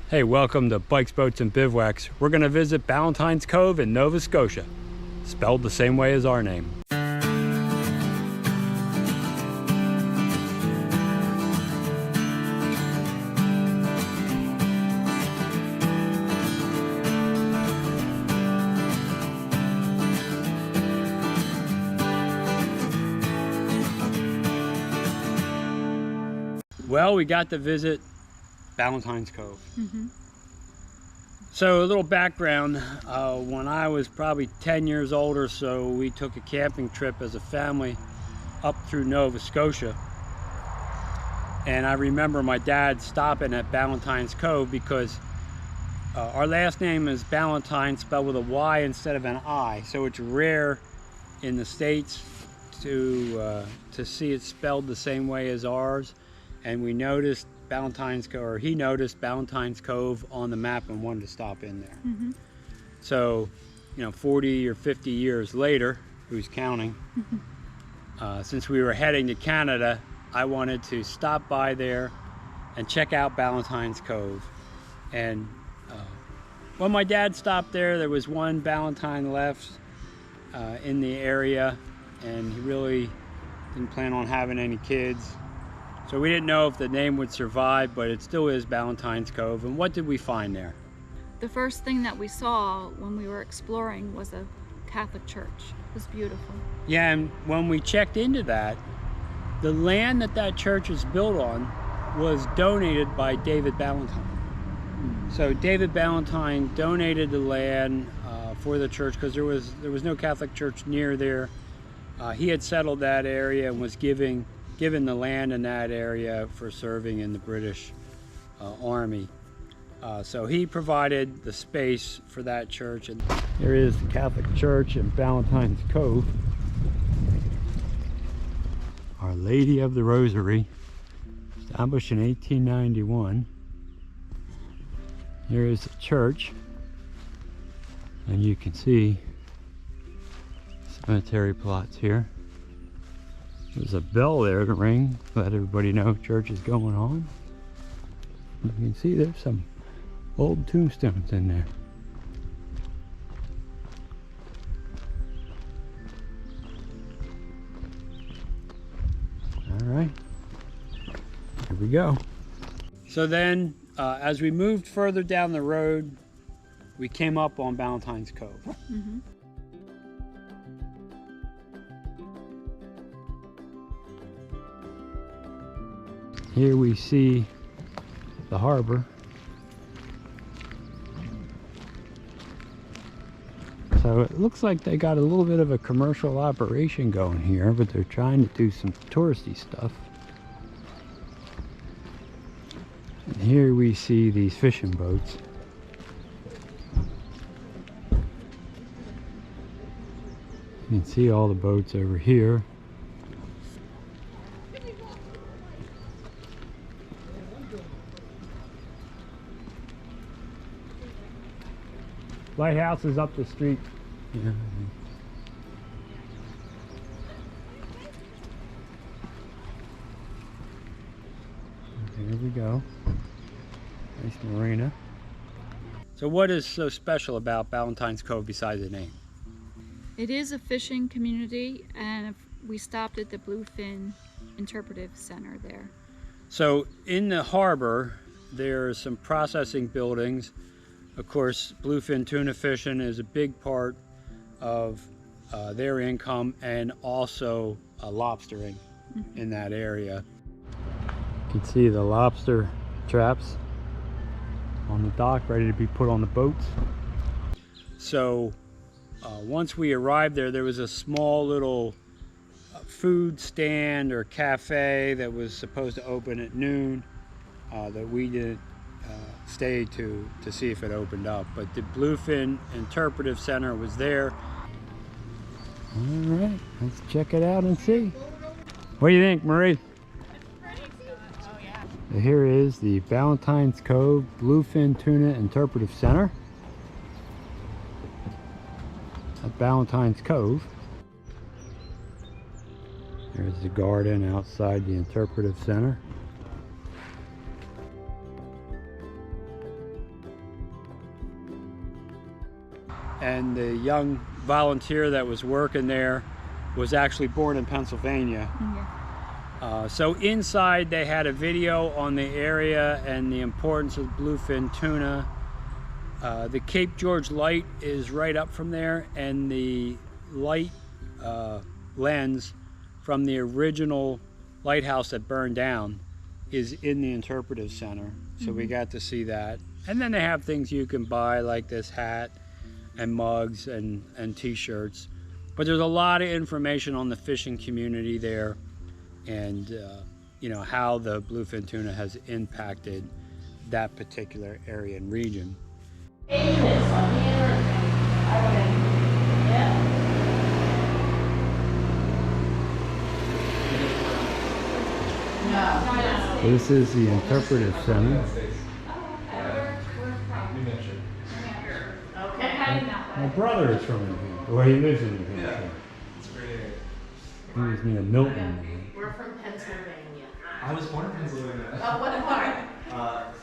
Hey, welcome to Bikes, Boats, and Bivouacs. We're going to visit Ballantynes Cove in Nova Scotia, spelled the same way as our name. Well, we got to visit Ballantynes Cove. So a little background, when I was probably 10 years old or so, we took a camping trip as a family up through Nova Scotia. And I remember my dad stopping at Ballantynes Cove because our last name is Ballantyne, spelled with a Y instead of an I. So it's rare in the States to see it spelled the same way as ours. And we noticed Ballantynes Cove, or he noticed Ballantynes Cove on the map and wanted to stop in there. So, 40 or 50 years later, who's counting, since we were heading to Canada, I wanted to stop by there and check out Ballantynes Cove. And when my dad stopped there was one Ballantyne left in the area, and he really didn't plan on having any kids. So we didn't know if the name would survive, but it still is Ballantynes Cove. And what did we find there? The first thing that we saw when we were exploring was a Catholic church. It was beautiful. Yeah, and when we checked into that, the land that church is built on was donated by David Ballantyne. So David Ballantyne donated the land for the church because there was no Catholic church near there. He had settled that area and was given the land in that area for serving in the British Army. So he provided the space for that church. And there is the Catholic Church in Ballantynes Cove. Our Lady of the Rosary, established in 1891. Here is the church, and you can see cemetery plots here. There's a bell there to ring, let everybody know church is going on. You can see there's some old tombstones in there. All right, here we go. So then, as we moved further down the road, we came up on Ballantynes Cove. Here we see the harbor. So it looks like they got a little bit of a commercial operation going here, but they're trying to do some touristy stuff. And here we see these fishing boats. You can see all the boats over here. Lighthouse is up the street. Yeah. Here we go. Nice marina. So what is so special about Ballantynes Cove besides the name? It is a fishing community, and we stopped at the Bluefin Interpretive Center there. So in the harbor, there are some processing buildings. Of course, bluefin tuna fishing is a big part of their income, and also lobstering in that area. You can see the lobster traps on the dock ready to be put on the boats. So once we arrived there was a small little food stand or cafe that was supposed to open at noon that we didn't stay to see if it opened up, but the Bluefin Interpretive Center was there. All right, let's check it out and see. What do you think, Marie? So here is the Ballantynes Cove Bluefin Tuna Interpretive Center at Ballantynes Cove. There's the garden outside the Interpretive Center. and the young volunteer that was working there was actually born in Pennsylvania. Yeah. So inside they had a video on the area and the importance of bluefin tuna. The Cape George light is right up from there, and the light lens from the original lighthouse that burned down is in the Interpretive Center. So we got to see that. And then they have things you can buy like this hat and mugs and t-shirts. But there's a lot of information on the fishing community there, and you know, how the bluefin tuna has impacted that particular area and region. This is the Interpretive Center. My brother is from New Hampshire. Well, he lives in New Hampshire. He was near Milton. We're from Pennsylvania. I was born in Pennsylvania. Oh, what part? I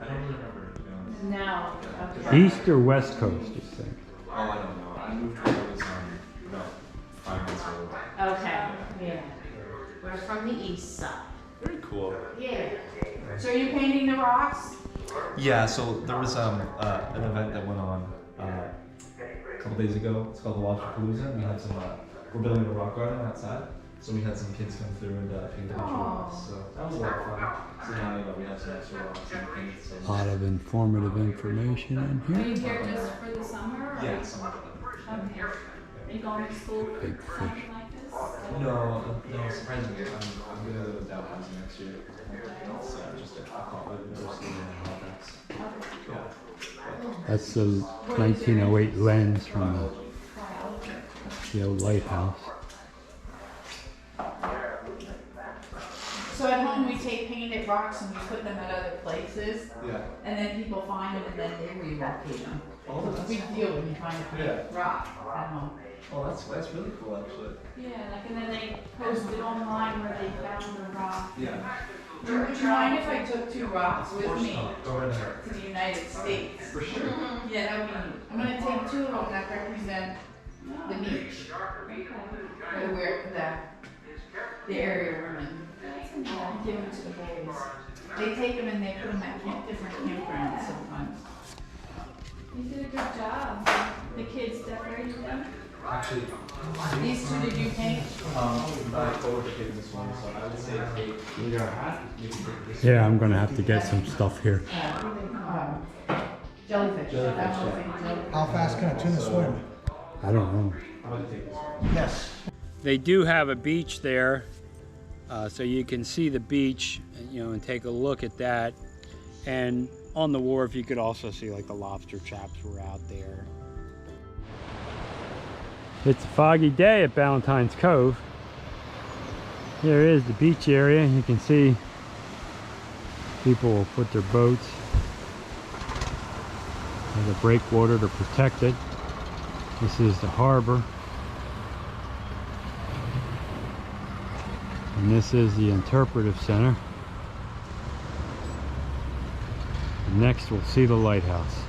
don't really remember, to be honest. No. Yeah. Okay. East or West Coast, you think? Oh, I don't know. I moved when I was about 5 months old. Okay. Yeah. We're from the east side. Very cool. Yeah. So are you painting the rocks? Yeah, so there was an event that went on a couple days ago. It's called the Lobsterpalooza. We had some, we're building a rock garden outside. So we had some kids come through and paint a bunch of rocks. So that was a lot of fun. So now we have some extra rocks and paint. A lot of informative information in Are here. you here just for the summer? Or? Yeah, some of Okay. Are you going to school for Big something fish. like this? No, surprisingly, I'm going to go to Ballantyne next year. It's just a college university in Halifax. Yeah. That's the 1908 lens from the old lighthouse. So at home we take painted rocks and we put them at other places, Yeah. and then people find them and then they relocate them. Oh, It's a big deal when you find a painted rock at home. Oh, that's really cool, actually. Yeah, like, and then they posted online where they found the rock. Yeah. Would you mind if I took 2 rocks with me Go right ahead. to the United States? For sure. Yeah, that would be neat. I'm gonna take 2 of them that represent the beach, or where the area we're in. And give them to the boys. They take them and they put them at different campgrounds sometimes. You did a good job. The kids decorated them. Actually, These 2 did you paint? my coworker gave this one, so I would say take. You can take this. Yeah, I'm gonna have to get some stuff here. Jellyfish. How fast can a tuna swim? I don't know. I'm gonna take this one. Yes. They do have a beach there, so you can see the beach, you know, and take a look at that. And on the wharf, you could also see like the lobster traps were out there. It's a foggy day at Ballantynes Cove. Here is the beach area. You can see people will put their boats in the breakwater to protect it. This is the harbor. And this is the Interpretive Center. Next we'll see the lighthouse.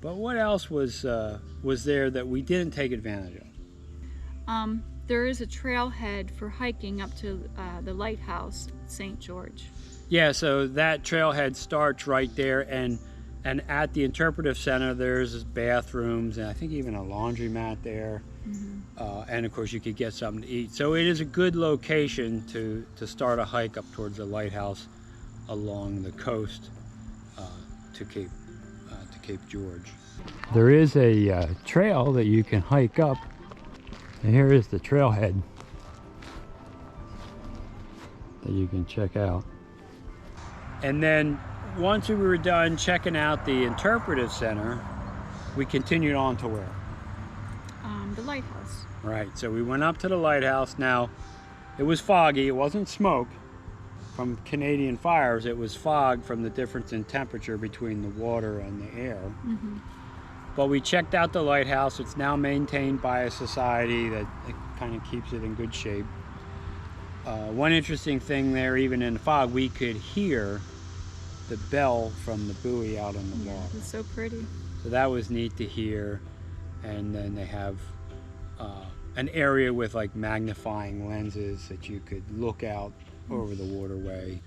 But what else was there that we didn't take advantage of? There is a trailhead for hiking up to the lighthouse at St. George. Yeah, so that trailhead starts right there, and at the Interpretive Center there's bathrooms and I think even a laundromat there. And of course you could get something to eat. So it is a good location to start a hike up towards the lighthouse along the coast to Cape George. There is a trail that you can hike up, and here is the trailhead that you can check out. And then once we were done checking out the Interpretive Center, we continued on to where? The lighthouse. Right, so we went up to the lighthouse. Now, it was foggy, it wasn't smoke from Canadian fires, it was fog from the difference in temperature between the water and the air. But we checked out the lighthouse. It's now maintained by a society that kind of keeps it in good shape. One interesting thing there, even in the fog, we could hear the bell from the buoy out on the Yeah, water. it's so pretty. So that was neat to hear. And then they have an area with like magnifying lenses that you could look out over the waterway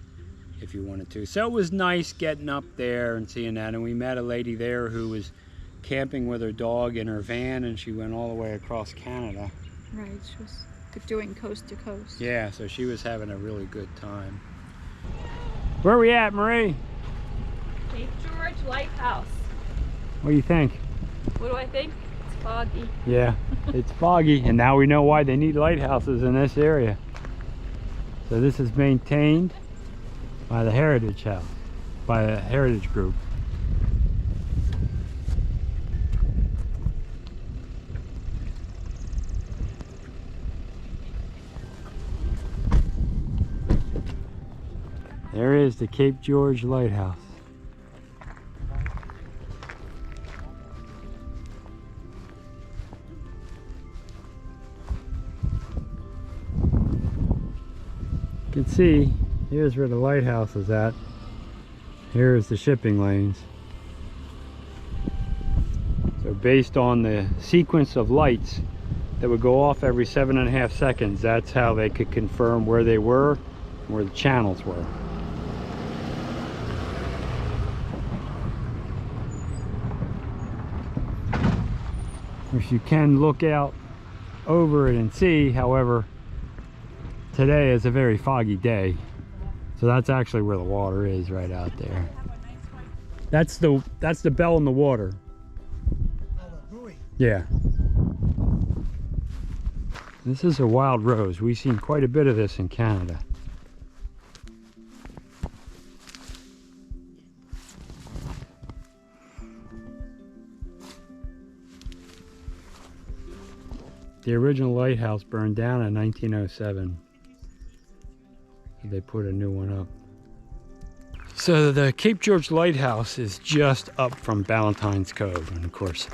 if you wanted to. So it was nice getting up there and seeing that. And we met a lady there who was camping with her dog in her van, and she went all the way across Canada. Right, she was doing coast to coast. Yeah, so she was having a really good time. Where are we at, Marie? Cape George Lighthouse. What do you think? What do I think? It's foggy. Yeah, it's foggy, and now we know why they need lighthouses in this area. So this is maintained by the Heritage House, by the Heritage Group. There is the Cape George Lighthouse. You can see, here's where the lighthouse is at. Here's the shipping lanes. So based on the sequence of lights that would go off every 7.5 seconds, that's how they could confirm where they were and where the channels were. If you can look out over it and see, however, today is a very foggy day, so that's actually where the water is, right out there. That's the bell in the water. Oh, the buoy. Yeah. This is a wild rose. We've seen quite a bit of this in Canada. The original lighthouse burned down in 1907. They put a new one up. So the Cape George Lighthouse is just up from Ballantyne's Cove, and of course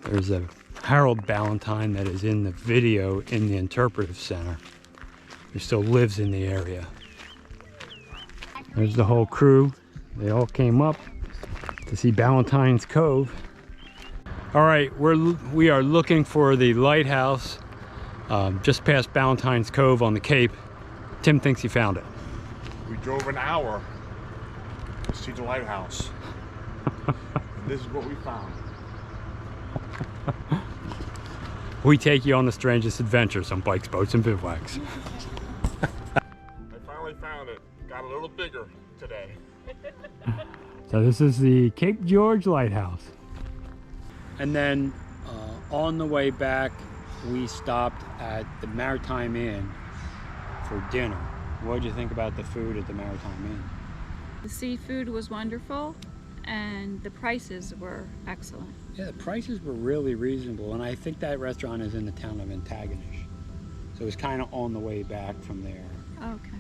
there's a Harold Ballantyne that is in the video in the Interpretive Center. He still lives in the area. There's the whole crew. They all came up to see Ballantyne's Cove. All right, we are looking for the lighthouse just past Ballantyne's Cove on the Cape. Tim thinks he found it. We drove an hour to see the lighthouse. And this is what we found. We take you on the strangest adventures on bikes, boats, and bivouacs. I finally found it. Got a little bigger today. So this is the Cape George Lighthouse. And then on the way back, we stopped at the Maritime Inn for dinner. What did you think about the food at the Maritime Inn? The seafood was wonderful and the prices were excellent. Yeah, the prices were really reasonable, and I think that restaurant is in the town of Ballantyne. So it was kind of on the way back from there. Okay.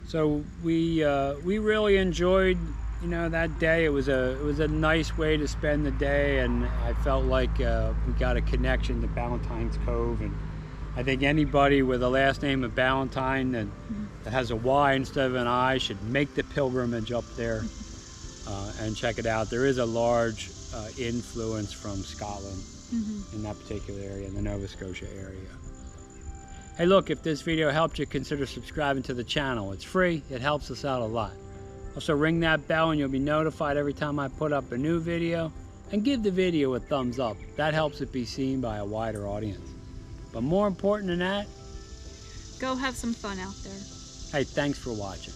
So we really enjoyed, you know, that day. It was a nice way to spend the day, and I felt like we got a connection to Ballantyne's Cove. And I think anybody with a last name of Ballantyne that has a Y instead of an I should make the pilgrimage up there and check it out. There is a large influence from Scotland in that particular area, in the Nova Scotia area. Hey look, if this video helped you, consider subscribing to the channel. It's free, it helps us out a lot. Also ring that bell and you'll be notified every time I put up a new video. And give the video a thumbs up. That helps it be seen by a wider audience. But more important than that, Go have some fun out there. hey, thanks for watching.